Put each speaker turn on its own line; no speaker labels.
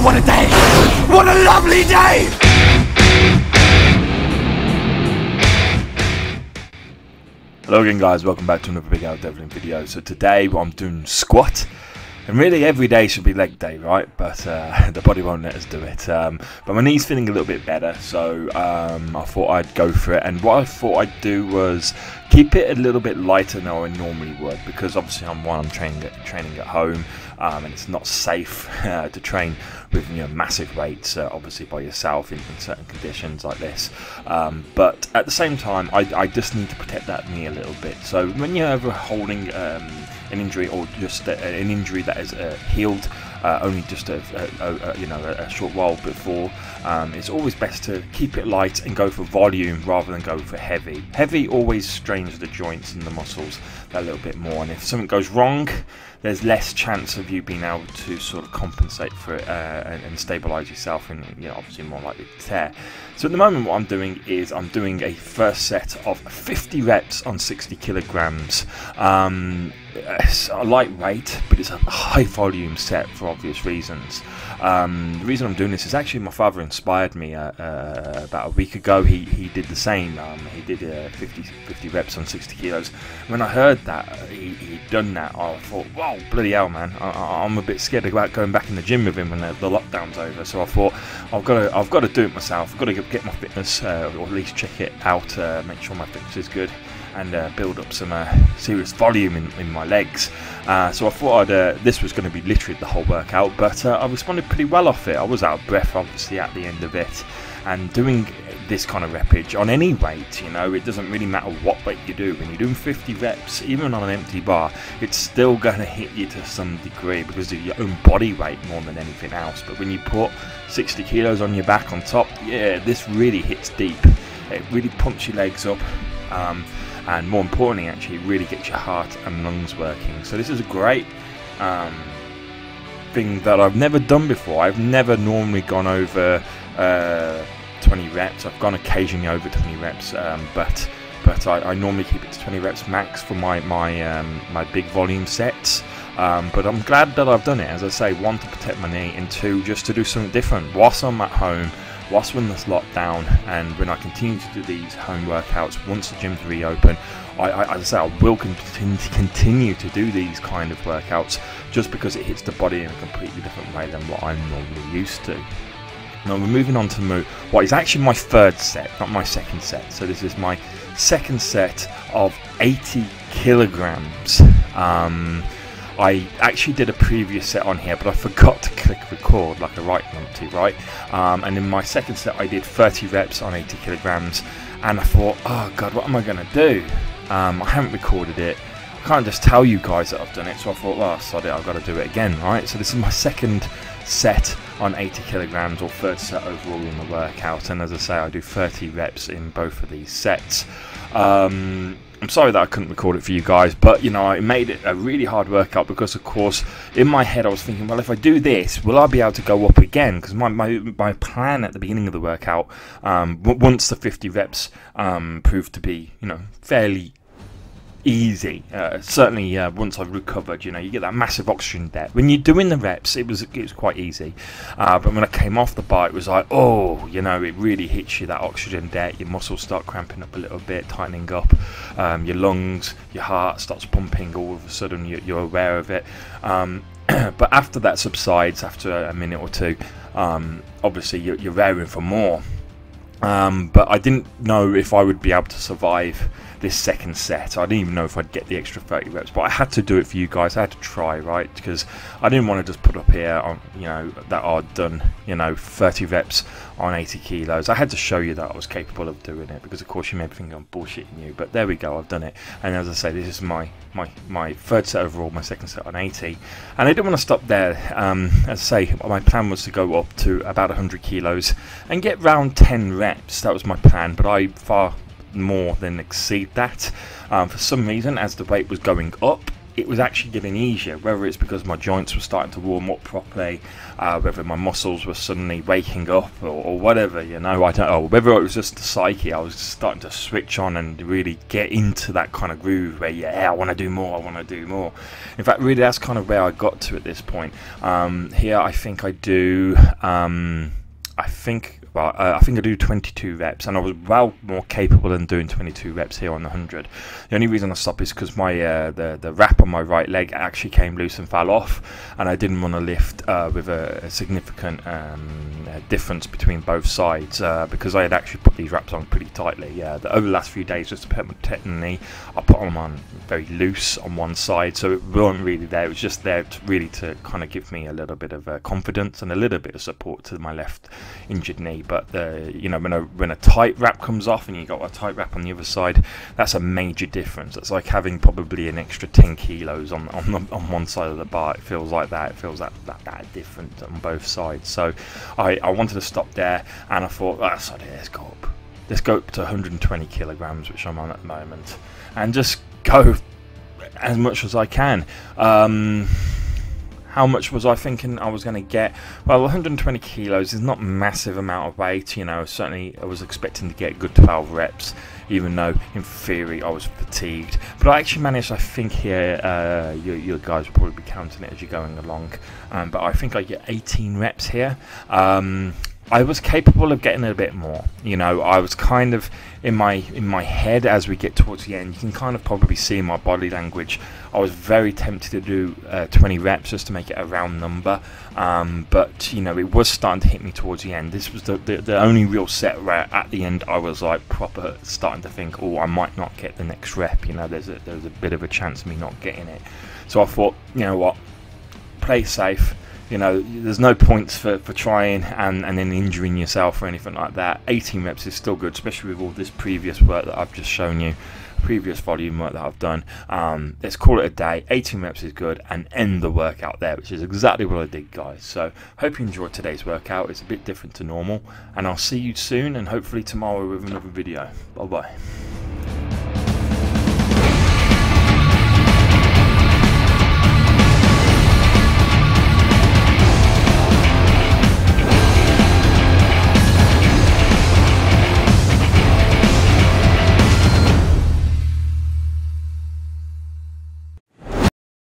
what a day! What a lovely day! Hello again guys, welcome back to another Big Al Devlin video. So today I'm doing squat. And really every day should be leg day, right? But the body won't let us do it. But my knee's feeling a little bit better, so I thought I'd go for it. And what I thought I'd do was keep it a little bit lighter than I normally would, because obviously I'm training at home, and it's not safe to train with massive weights, obviously by yourself in certain conditions like this. But at the same time, I just need to protect that knee a little bit. So when you're ever holding an injury, or just an injury that is healed only just a short while before, it's always best to keep it light and go for volume rather than go for heavy. Heavy always strains the joints and the muscles a little bit more, and if something goes wrong, there's less chance of you being able to sort of compensate for it and stabilize yourself, and obviously more likely to tear. So at the moment what I'm doing is I'm doing a first set of 50 reps on 60 kilograms. It's a lightweight, but it's a high volume set for obvious reasons. The reason I'm doing this is actually my father inspired me about a week ago. He did the same. He did 50 reps on 60 kilos. When I heard that he'd done that, I thought, wow, bloody hell, man! I'm a bit scared about going back in the gym with him when the lockdown's over. So I thought I've got to do it myself. I've got to get my fitness, or at least check it out, make sure my fitness is good, and build up some serious volume in my legs. So I thought this was going to be literally the whole workout, but I responded pretty well off it. I was out of breath obviously at the end of it, and doing this kind of repage on any weight, it doesn't really matter what weight you do. When you're doing 50 reps, even on an empty bar, it's still going to hit you to some degree because of your own body weight more than anything else. But when you put 60 kilos on your back on top, yeah, this really hits deep. It really pumps your legs up, and more importantly, actually, really gets your heart and lungs working. So this is a great thing that I've never done before. I've never normally gone over 20 reps. I've gone occasionally over 20 reps, but I normally keep it to 20 reps max for my big volume sets. But I'm glad that I've done it, as I say, one, to protect my knee, and two, just to do something different whilst I'm at home, whilst when this lockdown, and when I continue to do these home workouts once the gyms reopen. As I say, I will continue to do these kind of workouts, just because it hits the body in a completely different way than what I'm normally used to. Now we're moving on to what is actually my third set, not my second set. So this is my second set of 80 kilograms. I actually did a previous set on here, but I forgot to click record like a right numpty, right? And in my second set I did 30 reps on 80 kilograms, and I thought, oh god, what am I going to do? I haven't recorded it. I can't just tell you guys that I've done it, so I thought, well, sod it, I've got to do it again, right? So this is my second set on 80 kilograms, or third set overall in the workout, and as I say, I do 30 reps in both of these sets. I'm sorry that I couldn't record it for you guys, but it made it a really hard workout, because of course in my head I was thinking, well, if I do this, will I be able to go up again? Because my plan at the beginning of the workout, once the 50 reps proved to be fairly easy, certainly once I've recovered, you get that massive oxygen debt. When you're doing the reps, it was quite easy, but when I came off the bar, it was like, oh, it really hits you, that oxygen debt. Your muscles start cramping up a little bit, tightening up, your lungs, your heart starts pumping. All of a sudden you're aware of it, but after that subsides, after a minute or two, obviously you're raring for more. But I didn't know if I would be able to survive this second set. I didn't even know if I'd get the extra 30 reps, but I had to do it for you guys. I had to try, right? Because I didn't want to just put up here on that I'd done 30 reps on 80 kilos. I had to show you that I was capable of doing it, because of course you may be thinking I'm bullshitting you, but there we go, I've done it. And as I say, this is my third set overall, my second set on 80, and I didn't want to stop there. As I say, my plan was to go up to about 100 kilos and get round 10 reps. That was my plan, but I far more than exceed that. For some reason, as the weight was going up, it was actually getting easier, whether it's because my joints were starting to warm up properly, whether my muscles were suddenly waking up, or whatever, you know, I don't know, whether it was just the psyche, I was starting to switch on and really get into that kind of groove where, yeah, I want to do more, I want to do more. In fact, really, that's kind of where I got to at this point. Here, I think I do, I think I do 22 reps, and I was well more capable than doing 22 reps here on the 100. The only reason I stopped is because my the wrap on my right leg actually came loose and fell off, and I didn't want to lift with a significant difference between both sides, because I had actually put these wraps on pretty tightly. Over the last few days, just to protect the knee, I put them on very loose on one side, so it wasn't really there. It was just there to kind of give me a little bit of confidence and a little bit of support to my left injured knee. But you know, when a tight wrap comes off and you got a tight wrap on the other side, that's a major difference. It's like having probably an extra 10 kilos on one side of the bar. It feels like that. It feels that different on both sides. So I wanted to stop there, and I thought, sorry, let's go up to 120 kilograms, which I'm on at the moment, and just go as much as I can. How much was I thinking I was going to get? Well, 120 kilos is not a massive amount of weight, you know. Certainly I was expecting to get a good 12 reps, even though in theory I was fatigued. But I actually managed, I think here, you guys will probably be counting it as you're going along, but I think I get 18 reps here. I was capable of getting a bit more, you know. I was kind of in my head as we get towards the end. You can kind of probably see my body language. I was very tempted to do 20 reps just to make it a round number, but you know, it was starting to hit me towards the end. This was the only real set where at the end I was like proper starting to think, oh, I might not get the next rep. You know, there's a bit of a chance of me not getting it. So I thought, you know what, play safe. You know, there's no points for trying and then injuring yourself or anything like that. 18 reps is still good, especially with all this previous work that I've just shown you, previous volume work that I've done. Let's call it a day. 18 reps is good, and end the workout there, which is exactly what I did, guys. So hope you enjoyed today's workout. It's a bit different to normal, and I'll see you soon, and hopefully tomorrow with another video. Bye bye.